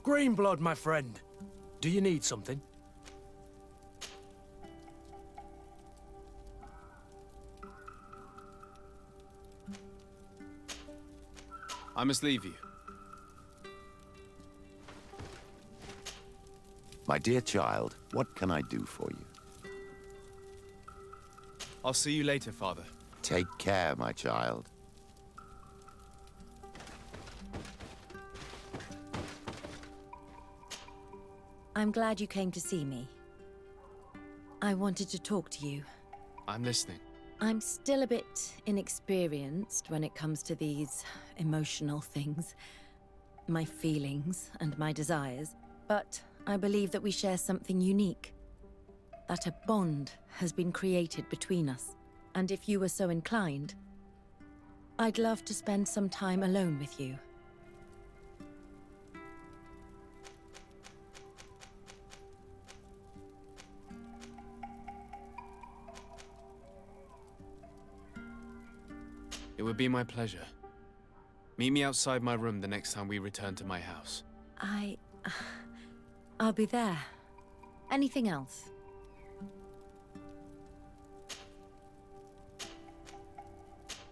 Greenblood, my friend. Do you need something? I must leave you. My dear child, what can I do for you? I'll see you later, Father. Take care, my child. I'm glad you came to see me. I wanted to talk to you. I'm listening. I'm still a bit inexperienced when it comes to these emotional things. My feelings and my desires. But I believe that we share something unique. That a bond has been created between us. And if you were so inclined, I'd love to spend some time alone with you. It would be my pleasure. Meet me outside my room the next time we return to my house. I'll be there. Anything else?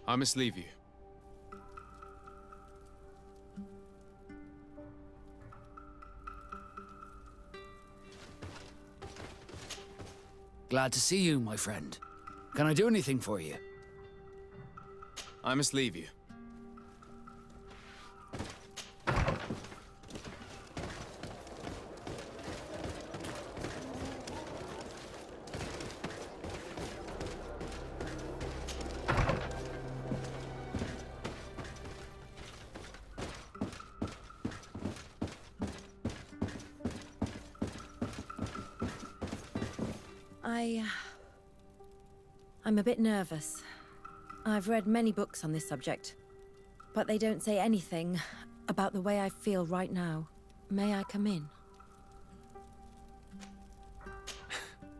I must leave you. Glad to see you, my friend. Can I do anything for you? I must leave you. I'm a bit nervous. I've read many books on this subject, but they don't say anything about the way I feel right now. May I come in?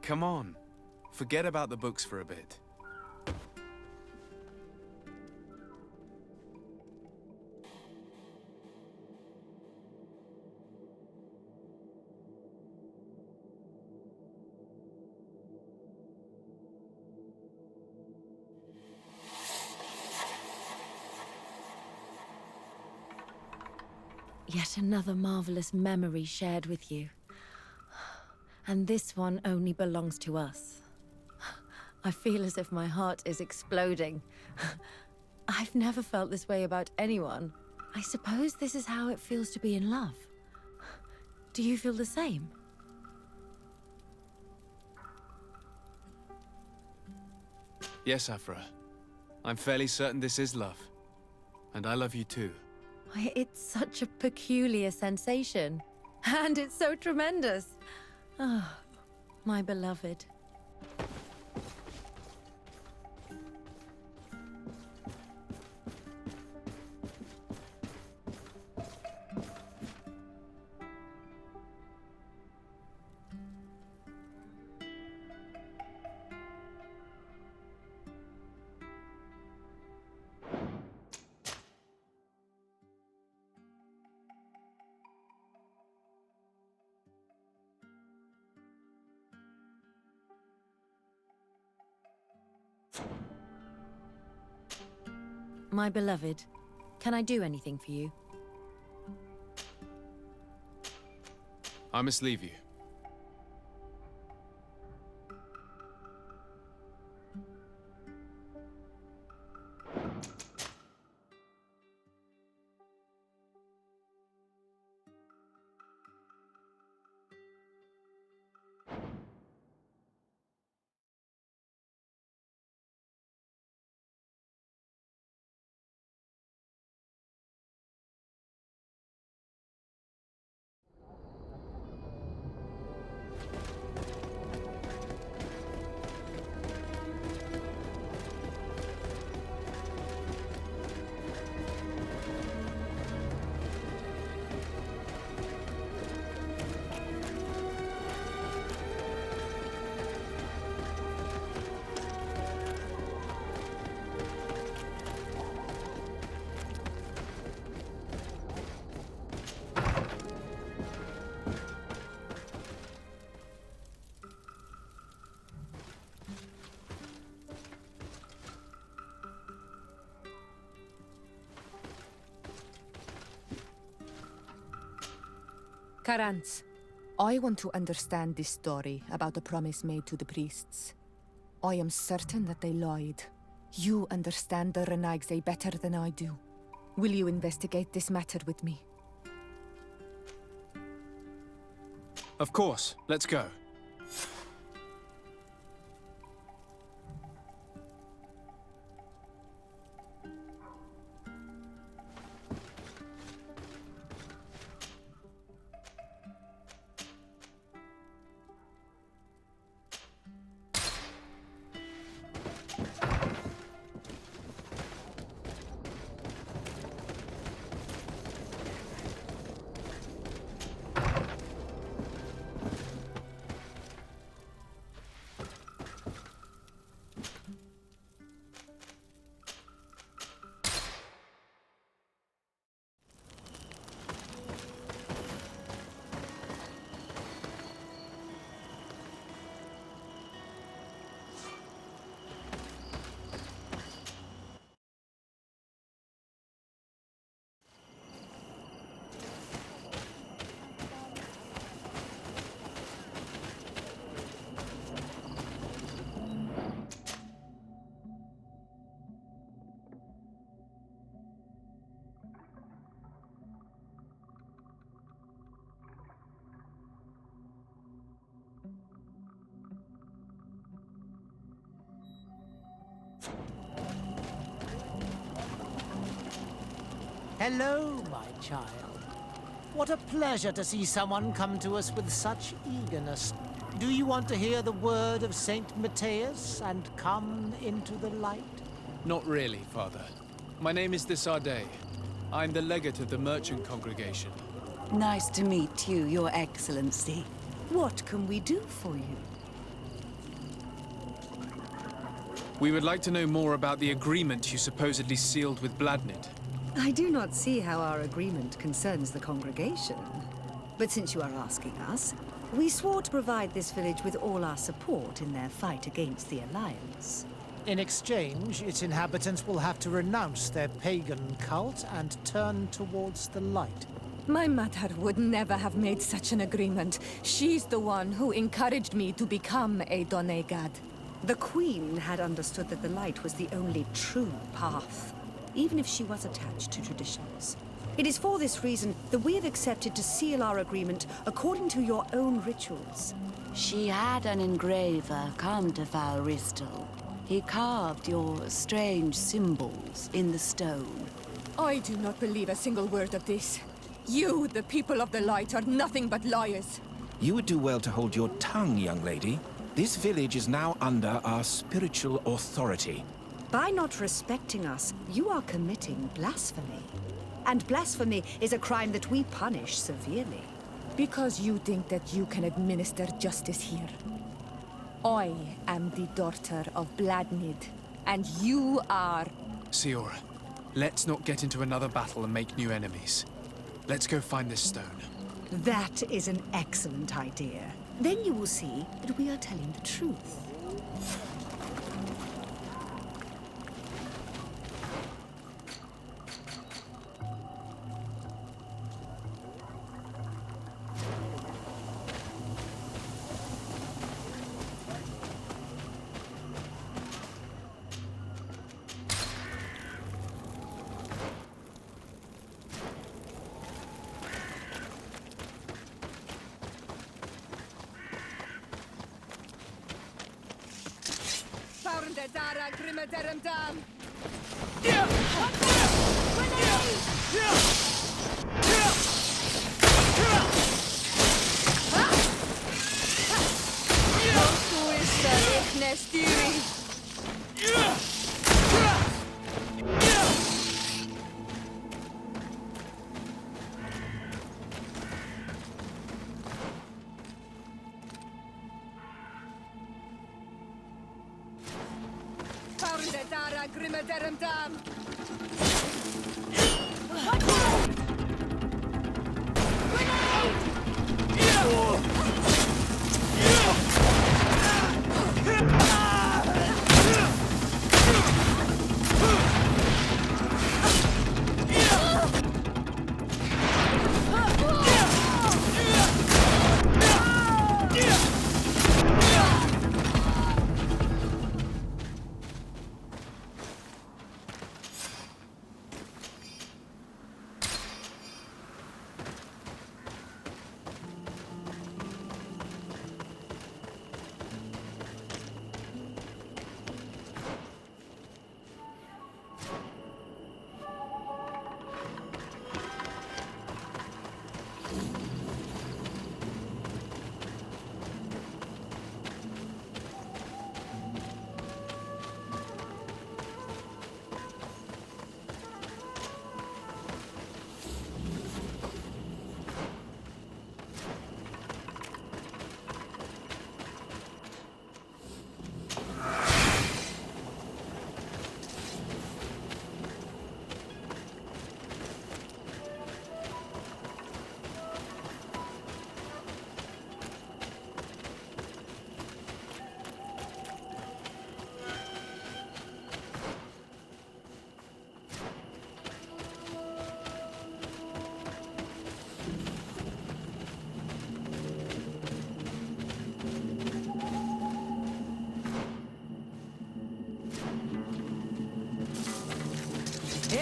Come on. Forget about the books for a bit. Yet another marvelous memory shared with you. And this one only belongs to us. I feel as if my heart is exploding. I've never felt this way about anyone. I suppose this is how it feels to be in love. Do you feel the same? Yes, Afra. I'm fairly certain this is love. And I love you too. It's such a peculiar sensation. And it's so tremendous. Oh, my beloved. My beloved, can I do anything for you? I must leave you. Karantz, I want to understand this story about the promise made to the priests. I am certain that they lied. You understand the Renagse better than I do. Will you investigate this matter with me? Of course. Let's go. Hello, my child. What a pleasure to see someone come to us with such eagerness. Do you want to hear the word of Saint Matthias and come into the light? Not really, Father. My name is Desarde. I'm the legate of the merchant congregation. Nice to meet you, Your Excellency. What can we do for you? We would like to know more about the agreement you supposedly sealed with Bladnid. I do not see how our agreement concerns the congregation. But since you are asking us, we swore to provide this village with all our support in their fight against the Alliance. In exchange, its inhabitants will have to renounce their pagan cult and turn towards the light. My mother would never have made such an agreement. She's the one who encouraged me to become a Donegad. The Queen had understood that the light was the only true path, even if she was attached to traditions. It is for this reason that we have accepted to seal our agreement according to your own rituals. She had an engraver come to Val Ristel. He carved your strange symbols in the stone. I do not believe a single word of this. You, the people of the light, are nothing but liars. You would do well to hold your tongue, young lady. This village is now under our spiritual authority. By not respecting us, you are committing blasphemy. And blasphemy is a crime that we punish severely. Because you think that you can administer justice here. I am the daughter of Bladnid, and you are... Siora, let's not get into another battle and make new enemies. Let's go find this stone. That is an excellent idea. Then you will see that we are telling the truth.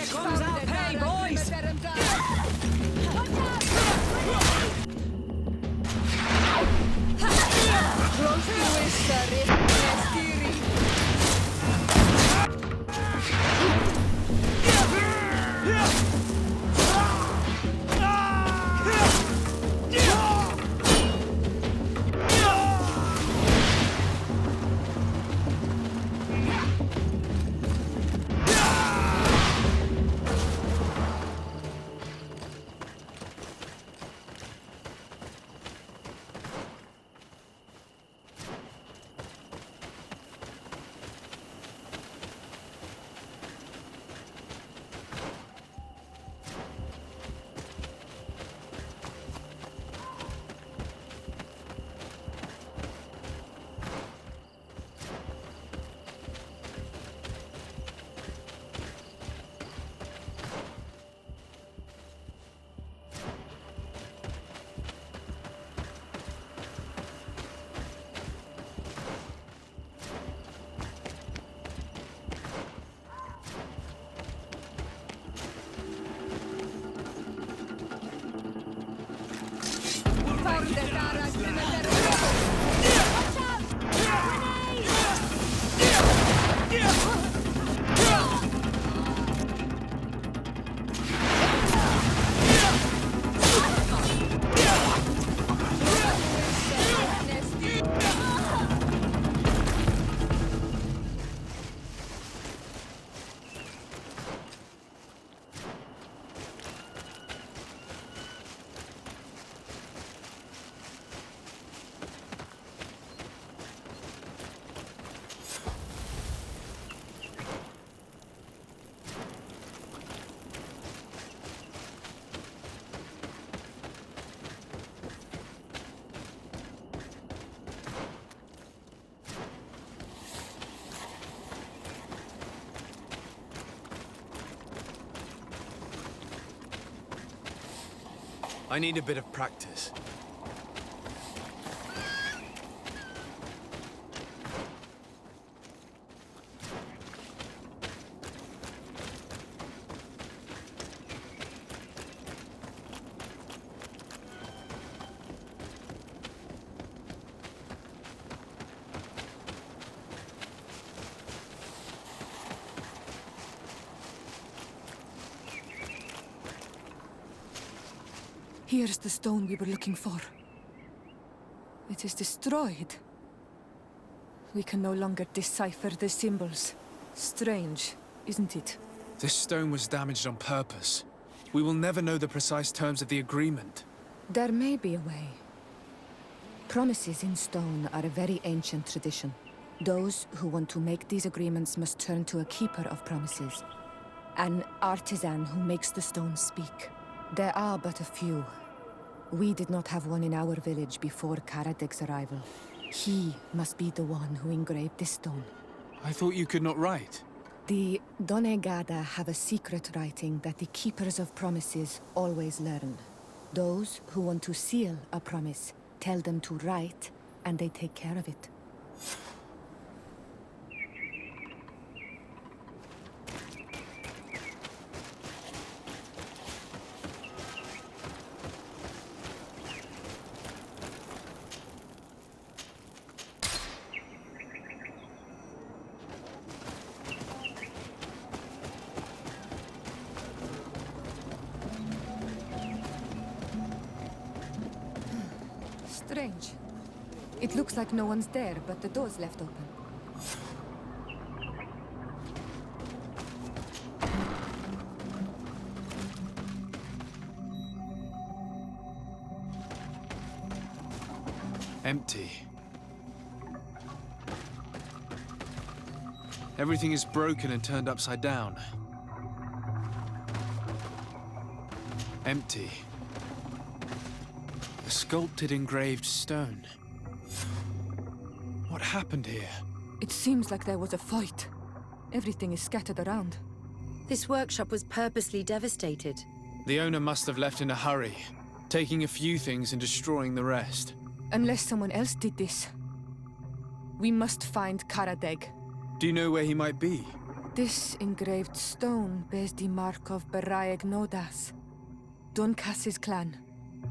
Here comes our pay, boys! I need a bit of practice. Here's the stone we were looking for. It is destroyed. We can no longer decipher the symbols. Strange, isn't it? This stone was damaged on purpose. We will never know the precise terms of the agreement. There may be a way. Promises in stone are a very ancient tradition. Those who want to make these agreements must turn to a keeper of promises. An artisan who makes the stone speak. There are but a few. We did not have one in our village before Karadek's arrival. He must be the one who engraved this stone. I thought you could not write. The Donegada have a secret writing that the keepers of promises always learn. Those who want to seal a promise tell them to write, and they take care of it. Strange. It looks like no one's there, but the door's left open. Empty. Everything is broken and turned upside down. Empty. A sculpted engraved stone. What happened here? It seems like there was a fight. Everything is scattered around. This workshop was purposely devastated. The owner must have left in a hurry, taking a few things and destroying the rest. Unless someone else did this. We must find Karadeg. Do you know where he might be? This engraved stone bears the mark of Baraeg Nodas, Duncass's clan.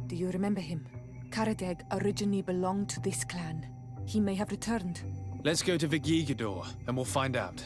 Do you remember him? Karadeg originally belonged to this clan. He may have returned. Let's go to Vigigador, and we'll find out.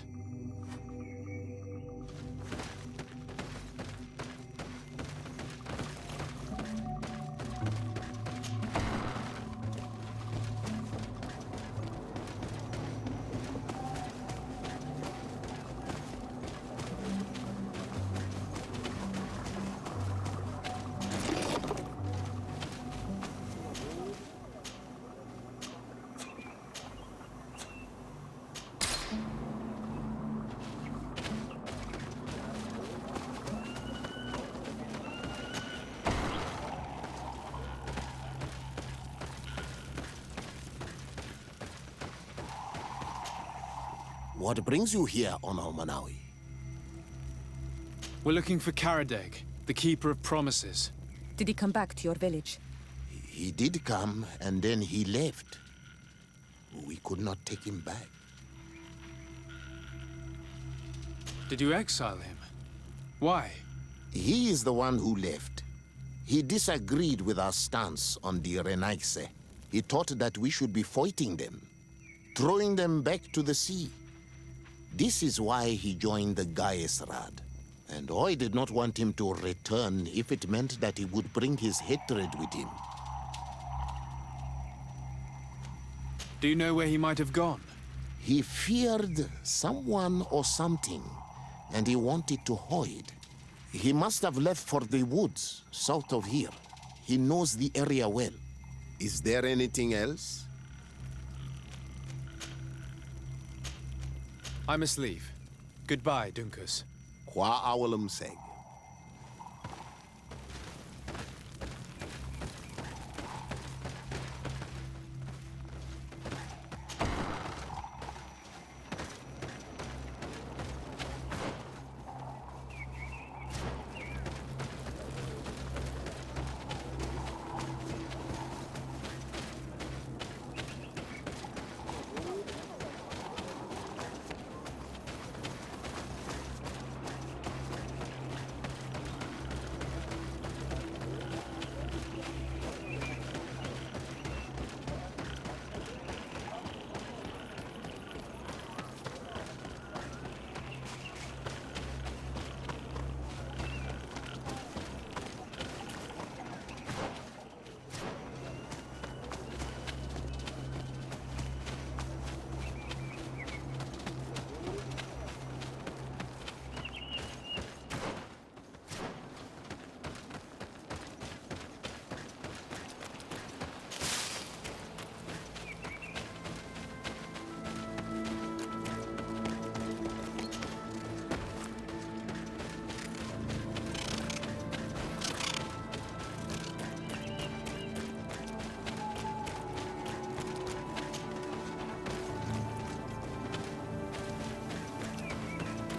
What brings you here on Almanawi? We're looking for Karadeg, the Keeper of Promises. Did he come back to your village? He did come, and then he left. We could not take him back. Did you exile him? Why? He is the one who left. He disagreed with our stance on the Renaigse. He thought that we should be fighting them, throwing them back to the sea. This is why he joined the Gaesrad. And I did not want him to return if it meant that he would bring his hatred with him. Do you know where he might have gone? He feared someone or something, and he wanted to hide. He must have left for the woods, south of here. He knows the area well. Is there anything else? I must leave. Goodbye, Dunkus. Qua awalum seg.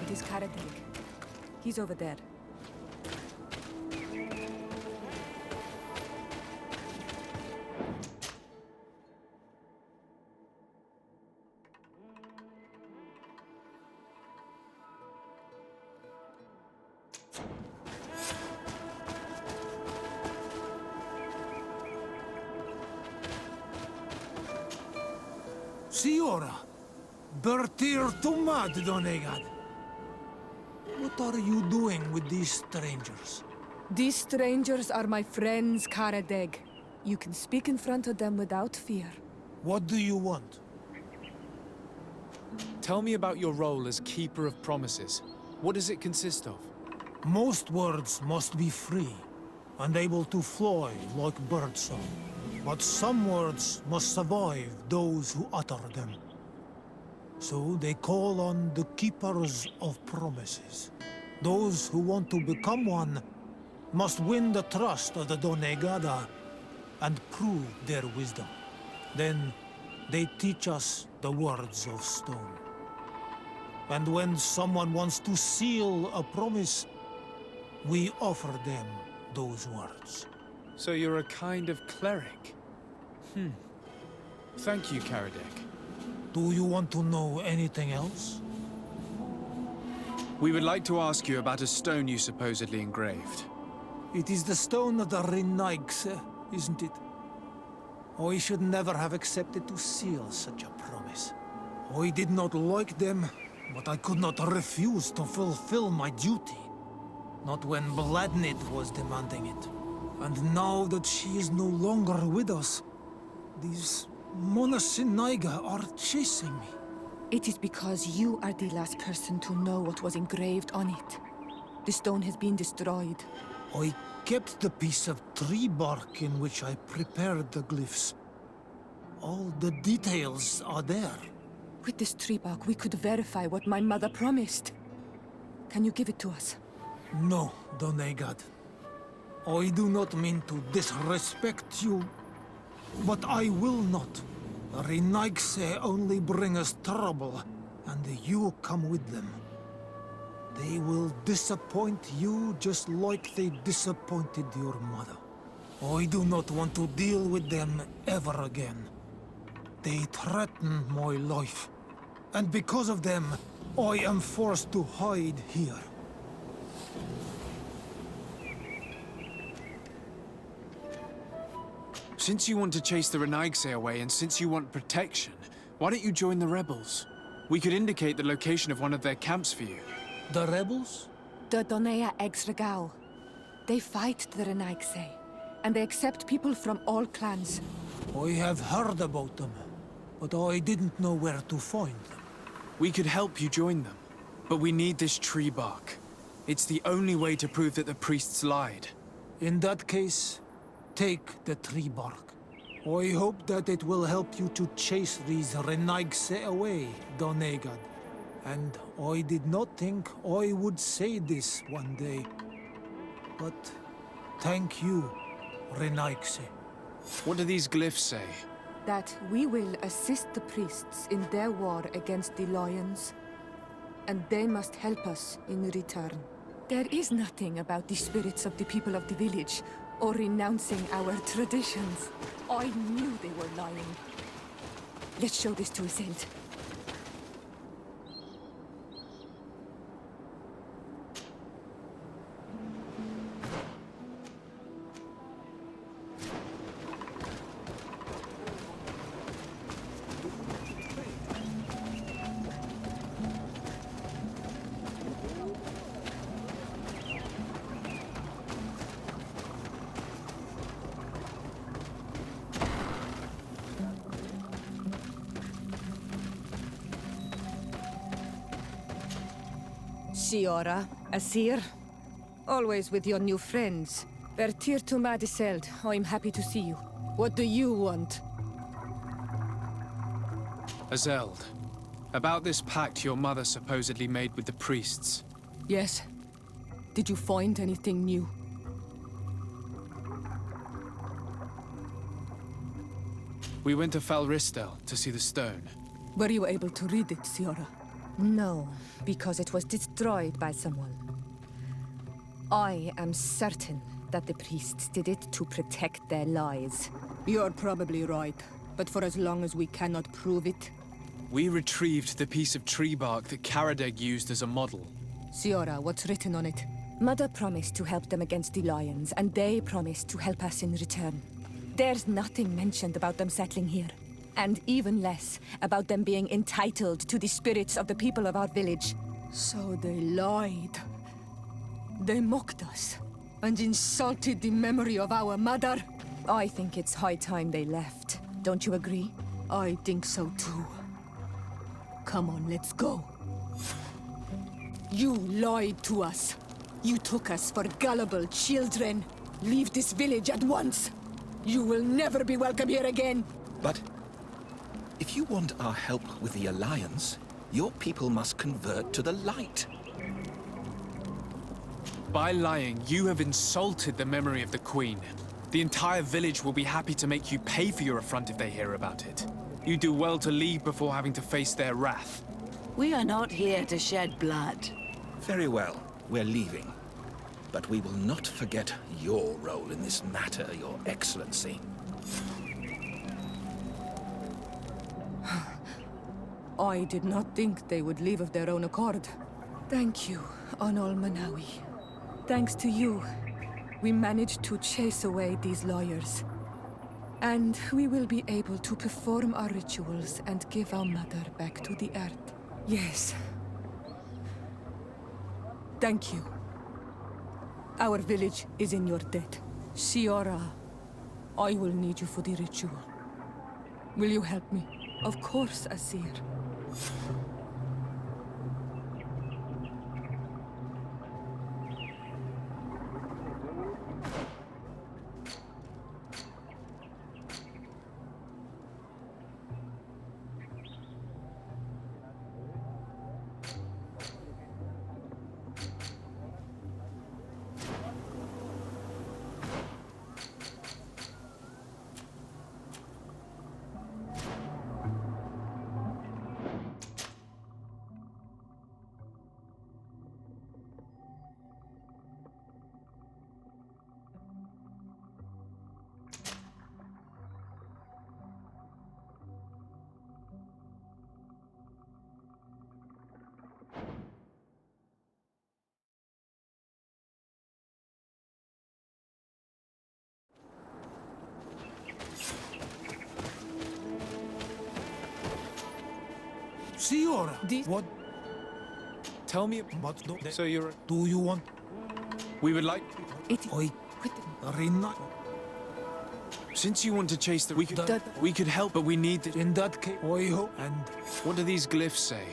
It is Karadeg. He's over there. Siora, Bertir Tumad Donegad. What are you doing with these strangers? These strangers are my friends, Karadeg. You can speak in front of them without fear. What do you want? Tell me about your role as Keeper of Promises. What does it consist of? Most words must be free and able to fly like birdsong. But some words must survive those who utter them. So they call on the Keepers of Promises. Those who want to become one must win the trust of the Donegada and prove their wisdom. Then they teach us the words of stone. And when someone wants to seal a promise, we offer them those words. So you're a kind of cleric? Thank you, Karadeg. Do you want to know anything else? We would like to ask you about a stone you supposedly engraved. It is the stone of the Rites, isn't it? I should never have accepted to seal such a promise. I did not like them, but I could not refuse to fulfill my duty. Not when Bladnid was demanding it. And now that she is no longer with us, these Monasinaiga are chasing me. It is because you are the last person to know what was engraved on it. The stone has been destroyed. I kept the piece of tree bark in which I prepared the glyphs. All the details are there. With this tree bark, we could verify what my mother promised. Can you give it to us? No, Donegad. I do not mean to disrespect you, but I will not. Rites only bring us trouble, and you come with them. They will disappoint you just like they disappointed your mother. I do not want to deal with them ever again. They threaten my life, and because of them, I am forced to hide here. Since you want to chase the Rites away, and since you want protection, why don't you join the rebels? We could indicate the location of one of their camps for you. The rebels? The Donea Exregao. They fight the Rites, and they accept people from all clans. I have heard about them, but I didn't know where to find them. We could help you join them, but we need this tree bark. It's the only way to prove that the priests lied. In that case, take the tree bark. I hope that it will help you to chase these Rites away, Donegad. And I did not think I would say this one day. But thank you, Rites. What do these glyphs say? That we will assist the priests in their war against the lions, and they must help us in return. There is nothing about the spirits of the people of the village, or renouncing our traditions. I knew they were lying. Let's show this to Iselt. Siora, Asir, always with your new friends. Bertir to Madiseld, I'm happy to see you. What do you want? Azeld, about this pact your mother supposedly made with the priests. Yes. Did you find anything new? We went to Falristel to see the stone. Were you able to read it, Siora? No, because it was destroyed by someone. I am certain that the priests did it to protect their lies. You're probably right, but for as long as we cannot prove it... We retrieved the piece of tree bark that Karadeg used as a model. Siora, what's written on it? Mother promised to help them against the lions, and they promised to help us in return. There's nothing mentioned about them settling here. And even less about them being entitled to the spirits of the people of our village. So they lied. They mocked us and insulted the memory of our mother. I think it's high time they left. Don't you agree? I think so too. Come on, let's go. You lied to us. You took us for gullible children. Leave this village at once. You will never be welcome here again. But if you want our help with the Alliance, your people must convert to the light. By lying, you have insulted the memory of the Queen. The entire village will be happy to make you pay for your affront if they hear about it. You do well to leave before having to face their wrath. We are not here to shed blood. Very well, we're leaving. But we will not forget your role in this matter, Your Excellency. I did not think they would leave of their own accord. Thank you, Onol Manawi. Thanks to you, we managed to chase away these lawyers. And we will be able to perform our rituals and give our mother back to the earth. Yes. Thank you. Our village is in your debt. Siora, I will need you for the ritual. Will you help me? Of course, Asir. Siora, what Tell me. but do, So you're. do you want We would like. Oi Rina? Since you want to chase the. We could help, but we need the. In that case, Oiho and What do these glyphs say?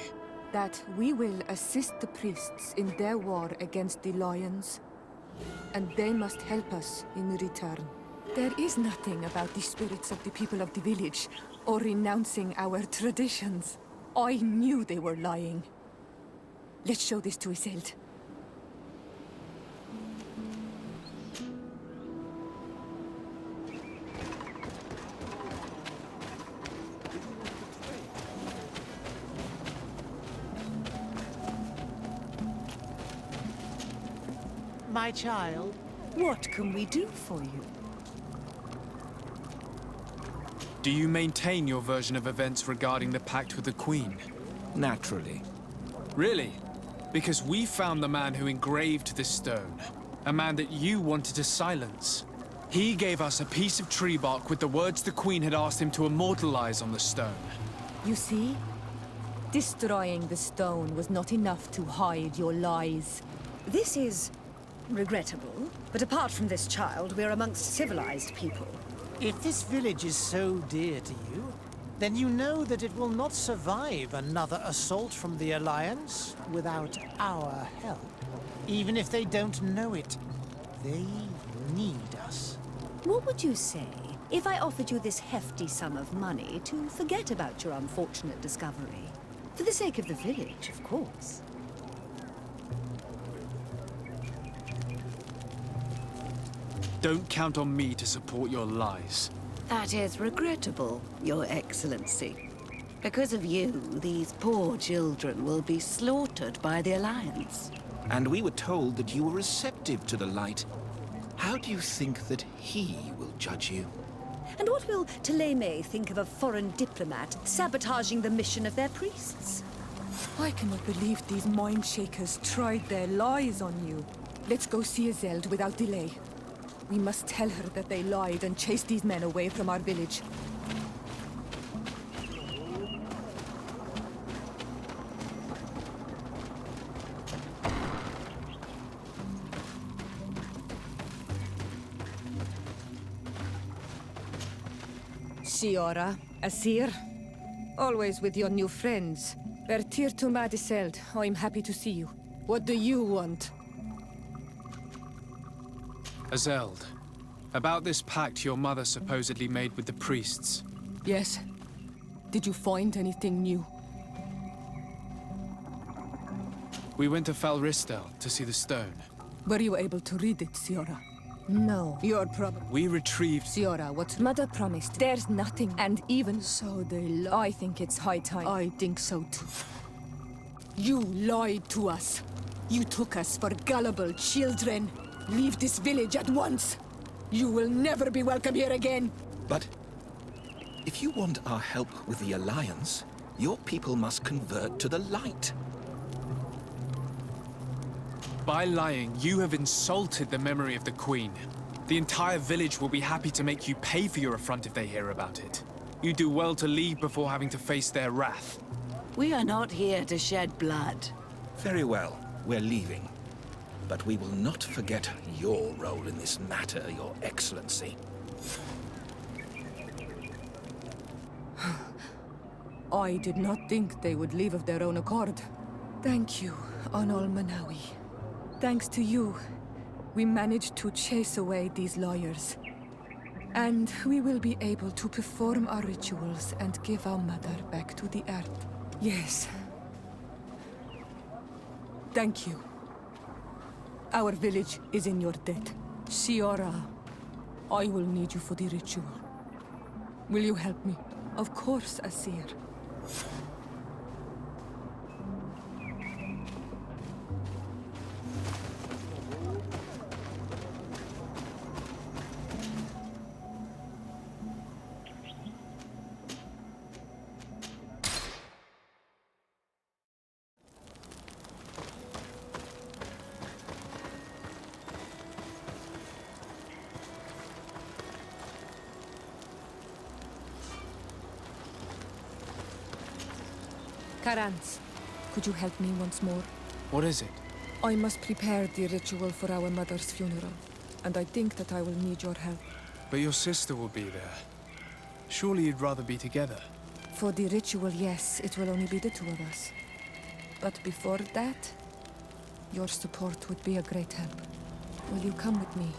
That we will assist the priests in their war against the lions, and they must help us in return. There is nothing about the spirits of the people of the village, or renouncing our traditions. I knew they were lying. Let's show this to Iselt. My child, what can we do for you? Do you maintain your version of events regarding the pact with the Queen? Naturally. Really? Because we found the man who engraved this stone. A man that you wanted to silence. He gave us a piece of tree bark with the words the Queen had asked him to immortalize on the stone. You see? Destroying the stone was not enough to hide your lies. This is regrettable, but apart from this child, we're amongst civilized people. If this village is so dear to you, then you know that it will not survive another assault from the Alliance without our help. Even if they don't know it, they need us. What would you say if I offered you this hefty sum of money to forget about your unfortunate discovery? For the sake of the village, of course. Don't count on me to support your lies. That is regrettable, Your Excellency. Because of you, these poor children will be slaughtered by the Alliance. And we were told that you were receptive to the light. How do you think that he will judge you? And what will Teleme think of a foreign diplomat sabotaging the mission of their priests? I cannot believe these mind shakers tried their lies on you. Let's go see Iselt without delay. We must tell her that they lied and chased these men away from our village. Siora, Asir, always with your new friends. Vertir to Madiseld, I'm happy to see you. What do you want? Azeld, about this pact your mother supposedly made with the priests. Yes. Did you find anything new? We went to Falristel to see the stone. Were you able to read it, Siora? No. You're probably... We retrieved... Siora, what Mother promised. There's nothing. And even so, I think it's high time. I think so too. You lied to us. You took us for gullible children. Leave this village at once. You will never be welcome here again. But if you want our help with the Alliance, your people must convert to the light. By lying, you have insulted the memory of the Queen. The entire village will be happy to make you pay for your affront if they hear about it. You do well to leave before having to face their wrath. We are not here to shed blood. Very well, we're leaving. But we will not forget your role in this matter, Your Excellency. I did not think they would leave of their own accord. Thank you, Anol Manawi. Thanks to you, we managed to chase away these lawyers. And we will be able to perform our rituals and give our mother back to the earth. Yes. Thank you. Our village is in your debt. Shiora, I will need you for the ritual. Will you help me? Of course, Asir. Karans, could you help me once more? What is it? I must prepare the ritual for our mother's funeral, and I think that I will need your help. But your sister will be there. Surely you'd rather be together. For the ritual, yes, it will only be the two of us. But before that, your support would be a great help. Will you come with me?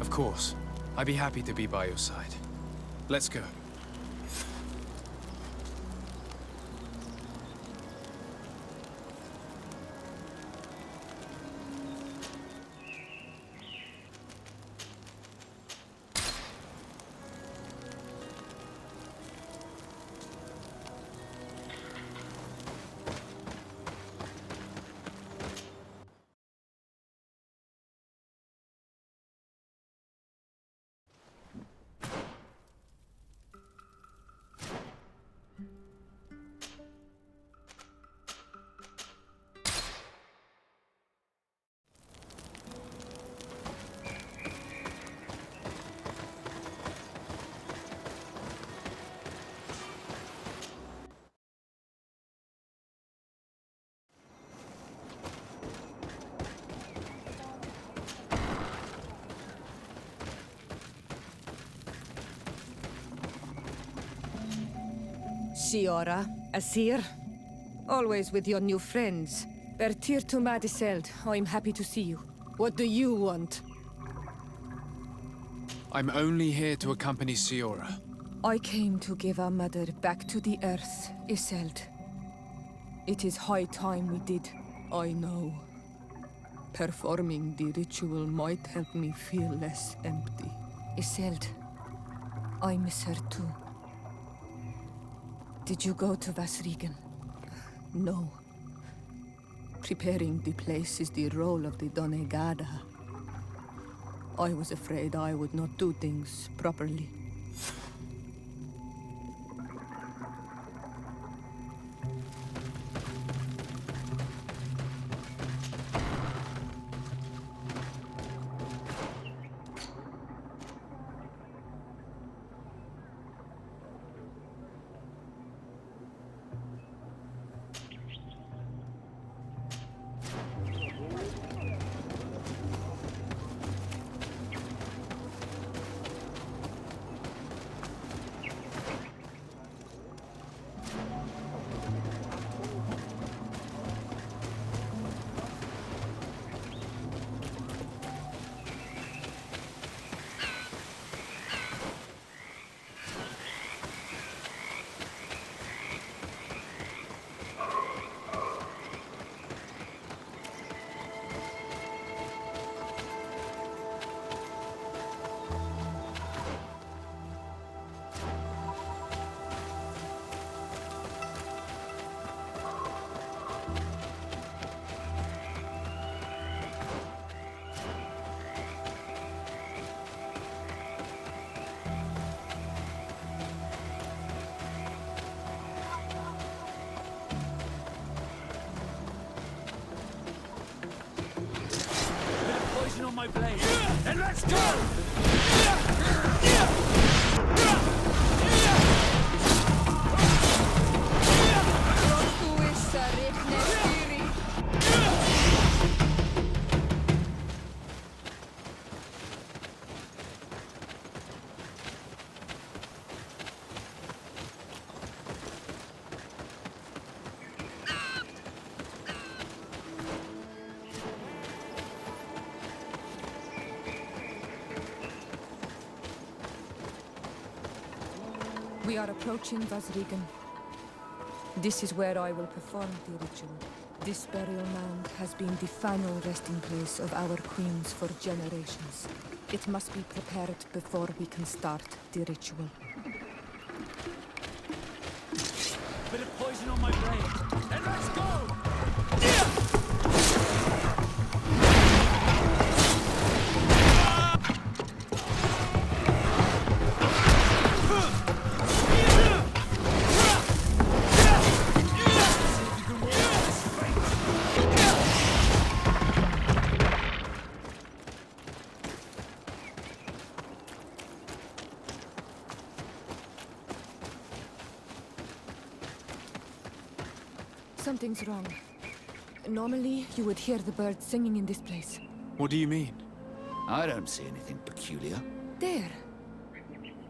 Of course. I'd be happy to be by your side. Let's go. Shiora, Asir, always with your new friends. Bertir to Madiseld, I'm happy to see you. What do you want? I'm only here to accompany Siora. I came to give our mother back to the earth, Iseld. It is high time we did. I know. Performing the ritual might help me feel less empty. Iseld, I miss her too. Did you go to Vasrigan? No. Preparing the place is the role of the Donegada. I was afraid I would not do things properly. We are approaching Vazrigan. This is where I will perform the ritual. This burial mound has been the final resting place of our queens for generations. It must be prepared before we can start the ritual. Bit of poison on my blade. And let's go! Something's wrong. Normally, you would hear the birds singing in this place. What do you mean? I don't see anything peculiar. There.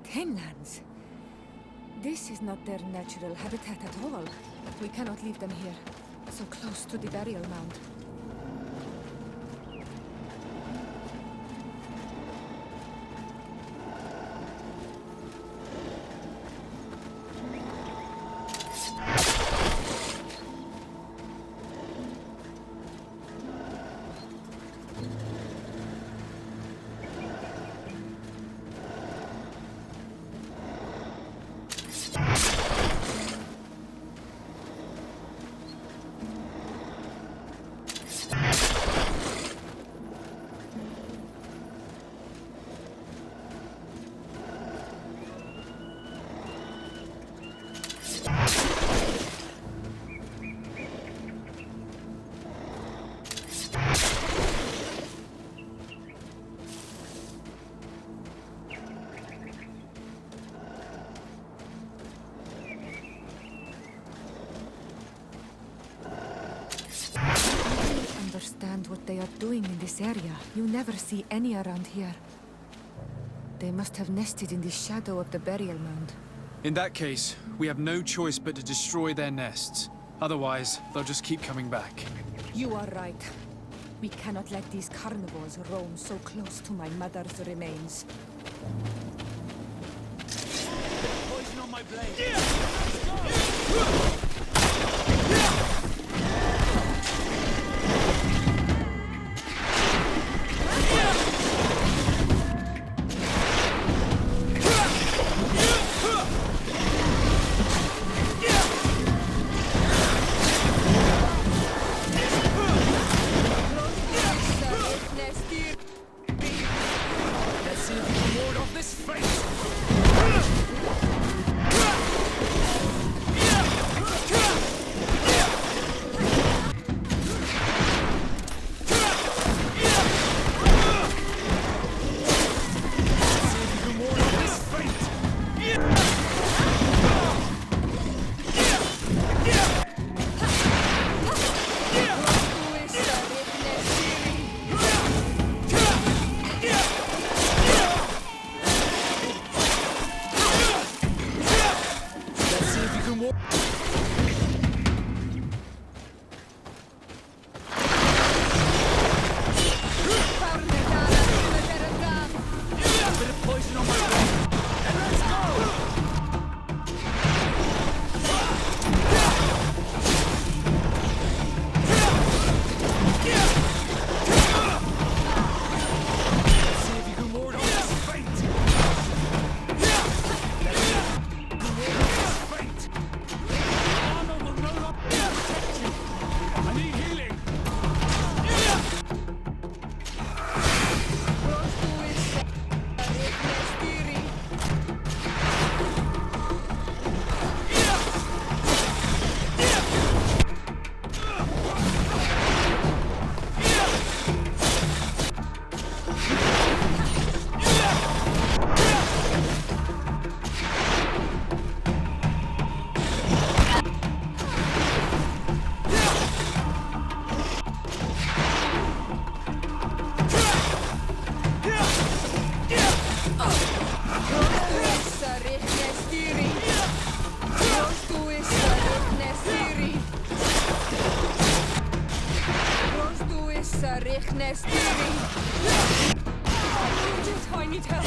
Tamelands. This is not their natural habitat at all. We cannot leave them here, so close to the burial mound. Understand what they are doing in this area. You never see any around here. They must have nested in the shadow of the burial mound. In that case, we have no choice but to destroy their nests. Otherwise, they'll just keep coming back. You are right. We cannot let these carnivores roam so close to my mother's remains. Poison on my blade. I need help.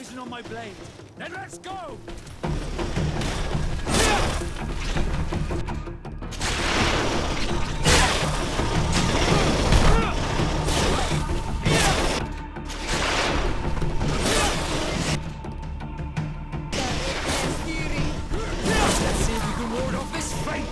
poison on my blade. Then let's go! Let's see if you can ward off this fate!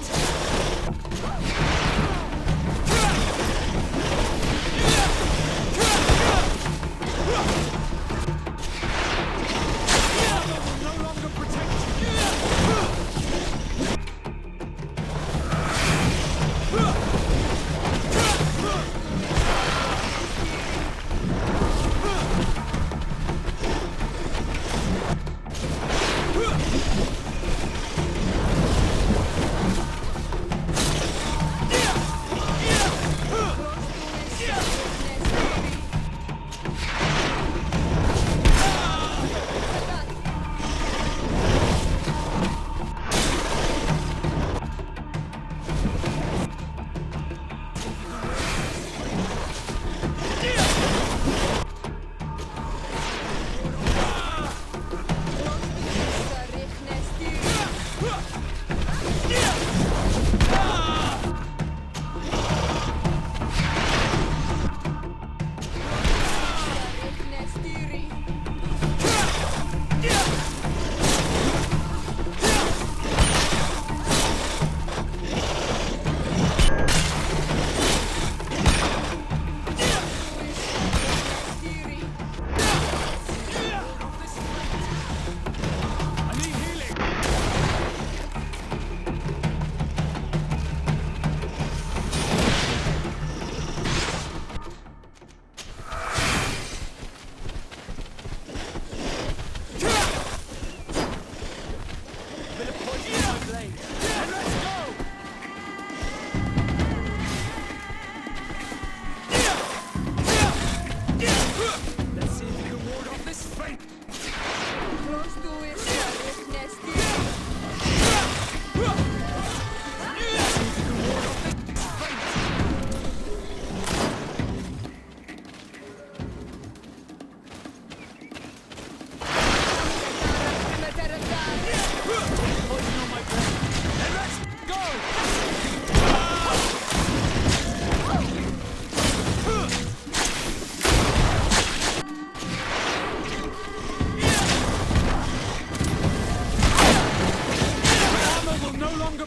No longer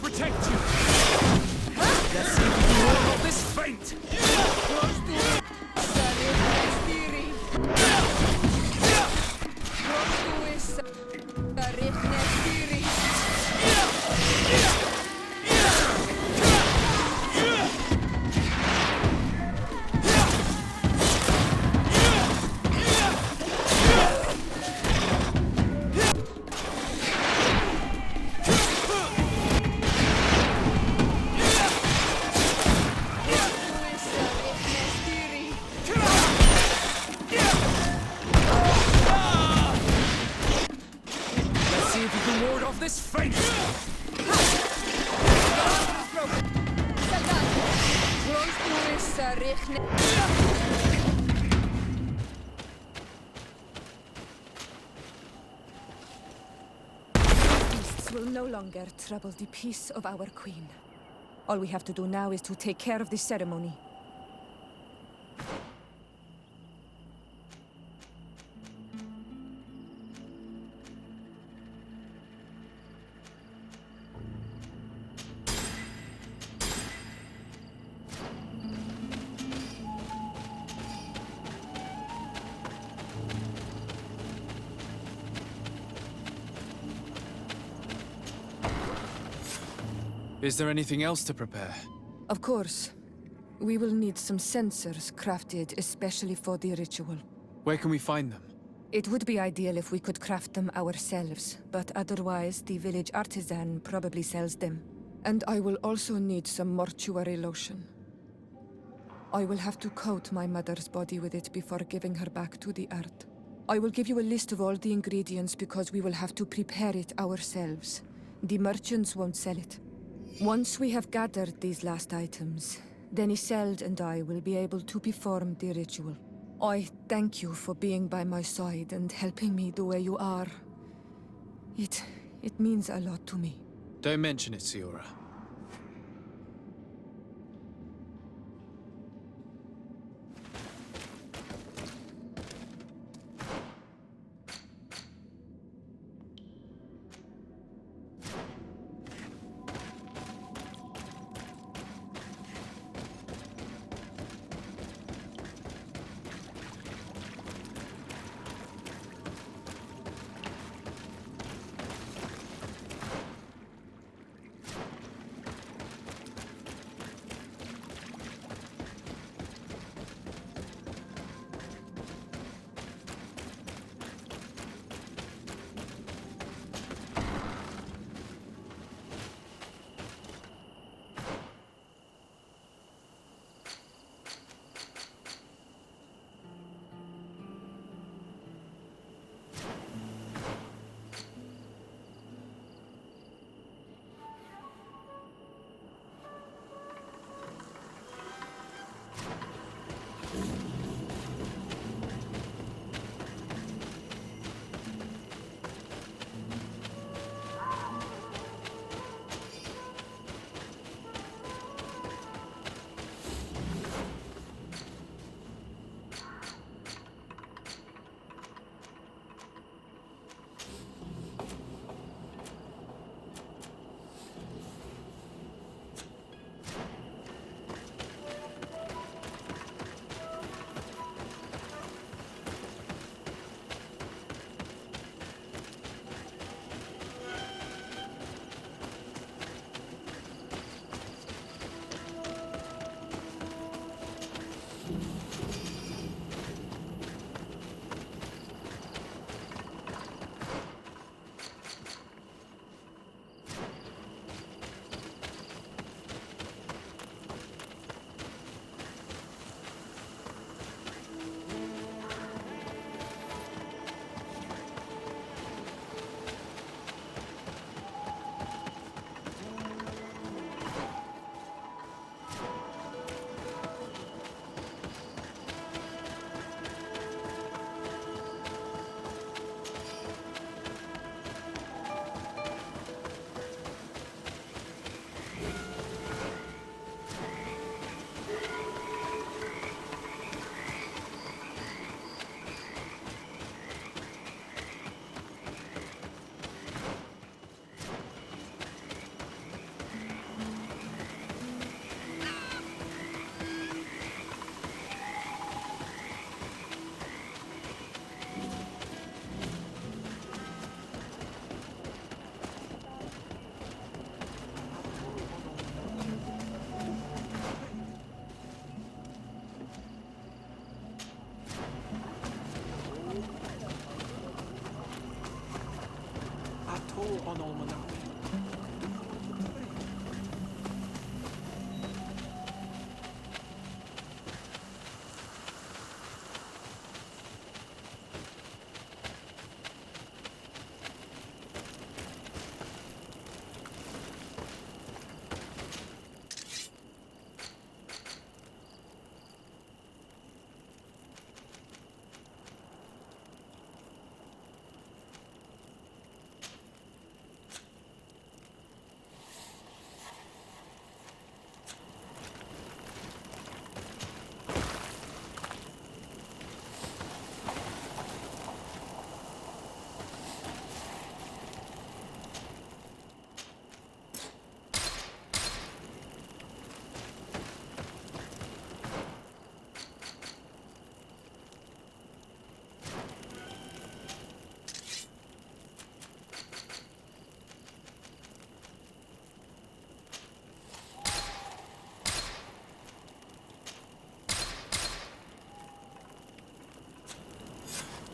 protect you! Beasts will no longer trouble the peace of our queen. All we have to do now is to take care of the ceremony. Is there anything else to prepare? Of course. We will need some sensors crafted especially for the ritual. Where can we find them? It would be ideal if we could craft them ourselves, but otherwise the village artisan probably sells them. And I will also need some mortuary lotion. I will have to coat my mother's body with it before giving her back to the earth. I will give you a list of all the ingredients because we will have to prepare it ourselves. The merchants won't sell it. Once we have gathered these last items, then Isolde and I will be able to perform the ritual. I thank you for being by my side and helping me the way you are. It means a lot to me. Don't mention it, Siora.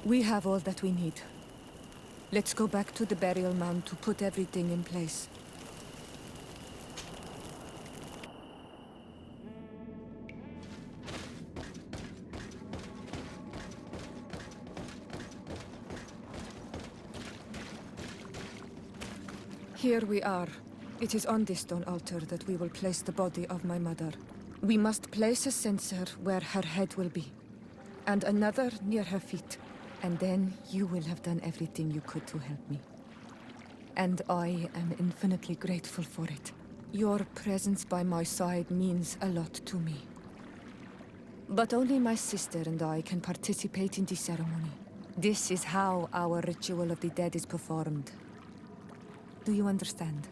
We have all that we need. Let's go back to the burial mound to put everything in place. Here we are. It is on this stone altar that we will place the body of my mother. We must place a censer where her head will be. and another near her feet. And then you will have done everything you could to help me. And I am infinitely grateful for it. Your presence by my side means a lot to me. But only my sister and I can participate in the ceremony. This is how our ritual of the dead is performed. Do you understand?